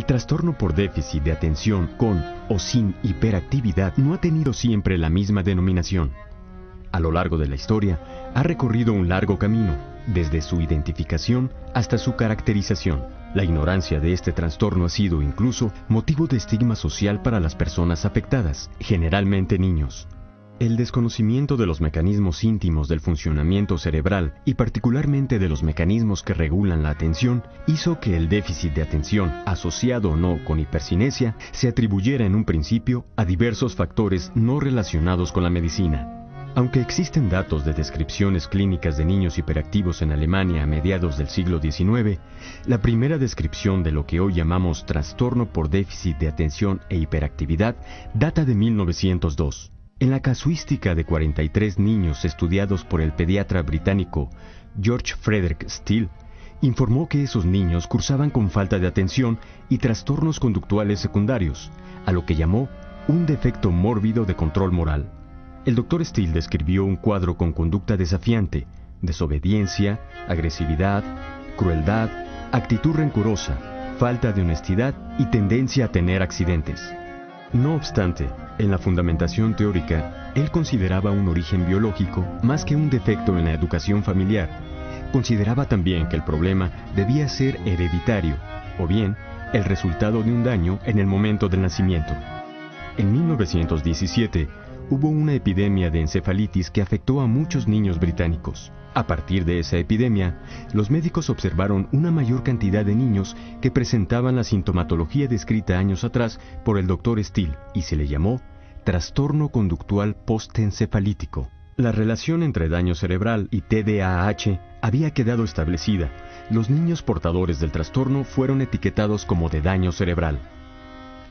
El trastorno por déficit de atención con o sin hiperactividad no ha tenido siempre la misma denominación. A lo largo de la historia, ha recorrido un largo camino, desde su identificación hasta su caracterización. La ignorancia de este trastorno ha sido incluso motivo de estigma social para las personas afectadas, generalmente niños. El desconocimiento de los mecanismos íntimos del funcionamiento cerebral y particularmente de los mecanismos que regulan la atención hizo que el déficit de atención, asociado o no con hipercinesia, se atribuyera en un principio a diversos factores no relacionados con la medicina. Aunque existen datos de descripciones clínicas de niños hiperactivos en Alemania a mediados del siglo XIX, la primera descripción de lo que hoy llamamos trastorno por déficit de atención e hiperactividad data de 1902. En la casuística de 43 niños estudiados por el pediatra británico George Frederick Steele, informó que esos niños cursaban con falta de atención y trastornos conductuales secundarios, a lo que llamó un defecto mórbido de control moral. El Dr. Steele describió un cuadro con conducta desafiante, desobediencia, agresividad, crueldad, actitud rencorosa, falta de honestidad y tendencia a tener accidentes. No obstante, en la fundamentación teórica, él consideraba un origen biológico más que un defecto en la educación familiar. Consideraba también que el problema debía ser hereditario, o bien el resultado de un daño en el momento del nacimiento. En 1917, hubo una epidemia de encefalitis que afectó a muchos niños británicos. A partir de esa epidemia, los médicos observaron una mayor cantidad de niños que presentaban la sintomatología descrita años atrás por el Dr. Steele y se le llamó trastorno conductual postencefalítico. La relación entre daño cerebral y TDAH había quedado establecida. Los niños portadores del trastorno fueron etiquetados como de daño cerebral.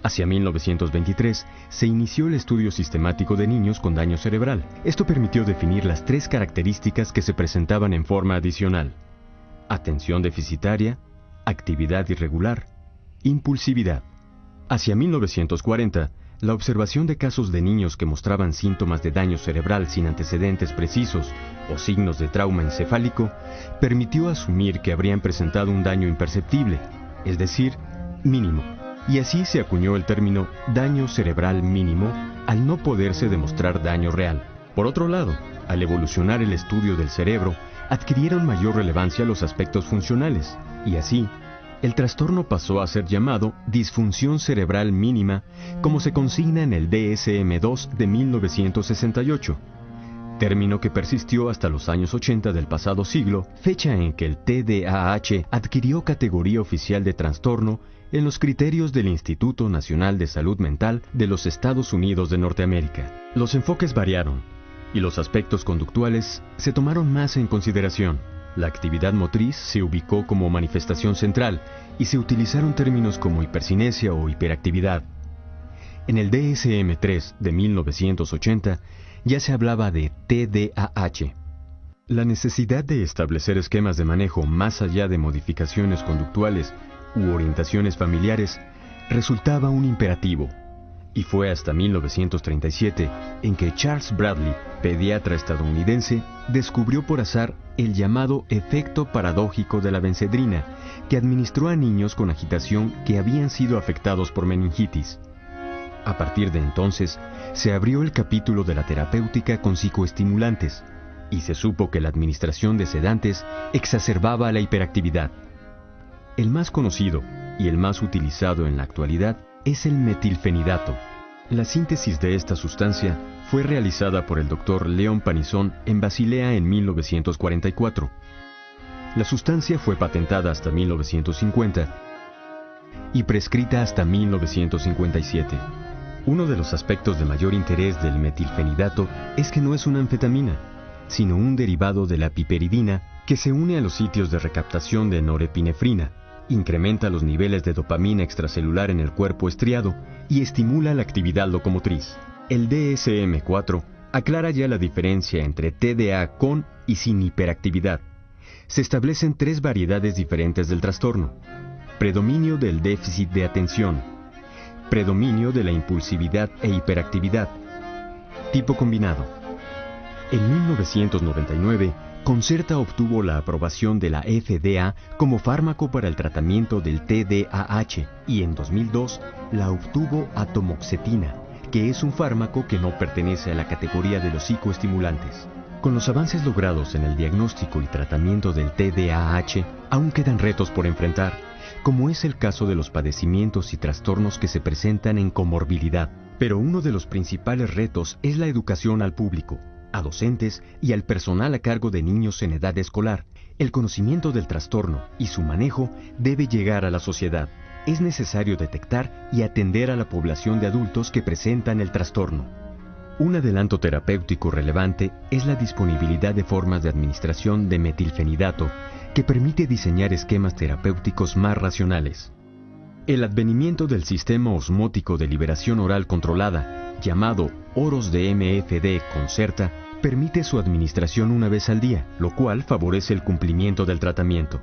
Hacia 1923 se inició el estudio sistemático de niños con daño cerebral. Esto permitió definir las tres características que se presentaban en forma adicional: atención deficitaria, actividad irregular, impulsividad. Hacia 1940, la observación de casos de niños que mostraban síntomas de daño cerebral sin antecedentes precisos o signos de trauma encefálico permitió asumir que habrían presentado un daño imperceptible, es decir, mínimo. Y así se acuñó el término daño cerebral mínimo al no poderse demostrar daño real. Por otro lado, al evolucionar el estudio del cerebro, adquirieron mayor relevancia los aspectos funcionales, y así, el trastorno pasó a ser llamado disfunción cerebral mínima, como se consigna en el DSM-2 de 1968, término que persistió hasta los años 80 del pasado siglo, fecha en que el TDAH adquirió categoría oficial de trastorno en los criterios del Instituto Nacional de Salud Mental de los Estados Unidos de Norteamérica. Los enfoques variaron, y los aspectos conductuales se tomaron más en consideración. La actividad motriz se ubicó como manifestación central, y se utilizaron términos como hipercinesia o hiperactividad. En el DSM-3 de 1980 ya se hablaba de TDAH. La necesidad de establecer esquemas de manejo más allá de modificaciones conductuales u orientaciones familiares resultaba un imperativo, y fue hasta 1937 en que Charles Bradley, pediatra estadounidense, descubrió por azar el llamado efecto paradójico de la benzedrina, que administró a niños con agitación que habían sido afectados por meningitis. A partir de entonces, se abrió el capítulo de la terapéutica con psicoestimulantes, y se supo que la administración de sedantes exacerbaba la hiperactividad. El más conocido y el más utilizado en la actualidad es el metilfenidato. La síntesis de esta sustancia fue realizada por el Dr. Leon Panisson en Basilea en 1944. La sustancia fue patentada hasta 1950 y prescrita hasta 1957. Uno de los aspectos de mayor interés del metilfenidato es que no es una anfetamina, sino un derivado de la piperidina que se une a los sitios de recaptación de norepinefrina, incrementa los niveles de dopamina extracelular en el cuerpo estriado y estimula la actividad locomotriz. El DSM-4 aclara ya la diferencia entre TDA con y sin hiperactividad. Se establecen tres variedades diferentes del trastorno: predominio del déficit de atención, predominio de la impulsividad e hiperactividad, tipo combinado. En 1999, Concerta obtuvo la aprobación de la FDA como fármaco para el tratamiento del TDAH y en 2002 la obtuvo atomoxetina, que es un fármaco que no pertenece a la categoría de los psicoestimulantes. Con los avances logrados en el diagnóstico y tratamiento del TDAH, aún quedan retos por enfrentar, como es el caso de los padecimientos y trastornos que se presentan en comorbilidad. Pero uno de los principales retos es la educación al público, a docentes y al personal a cargo de niños en edad escolar. El conocimiento del trastorno y su manejo debe llegar a la sociedad. Es necesario detectar y atender a la población de adultos que presentan el trastorno. Un adelanto terapéutico relevante es la disponibilidad de formas de administración de metilfenidato que permite diseñar esquemas terapéuticos más racionales. El advenimiento del sistema osmótico de liberación oral controlada, llamado Oros de MFD Concerta, permite su administración una vez al día, lo cual favorece el cumplimiento del tratamiento.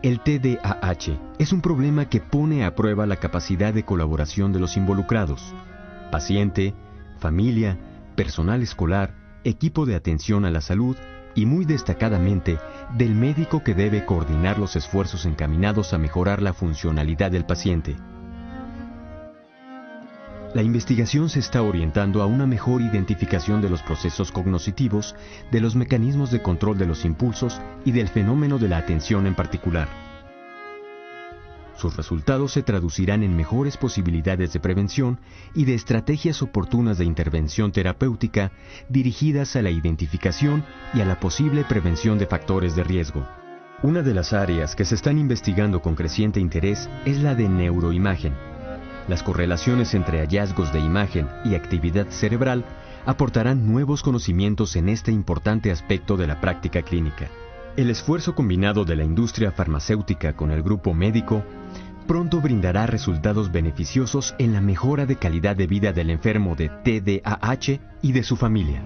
El TDAH es un problema que pone a prueba la capacidad de colaboración de los involucrados: paciente, familia, personal escolar, equipo de atención a la salud y muy destacadamente del médico, que debe coordinar los esfuerzos encaminados a mejorar la funcionalidad del paciente. La investigación se está orientando a una mejor identificación de los procesos cognitivos, de los mecanismos de control de los impulsos y del fenómeno de la atención en particular. Sus resultados se traducirán en mejores posibilidades de prevención y de estrategias oportunas de intervención terapéutica dirigidas a la identificación y a la posible prevención de factores de riesgo. Una de las áreas que se están investigando con creciente interés es la de neuroimagen. Las correlaciones entre hallazgos de imagen y actividad cerebral aportarán nuevos conocimientos en este importante aspecto de la práctica clínica. El esfuerzo combinado de la industria farmacéutica con el grupo médico pronto brindará resultados beneficiosos en la mejora de calidad de vida del enfermo de TDAH y de su familia.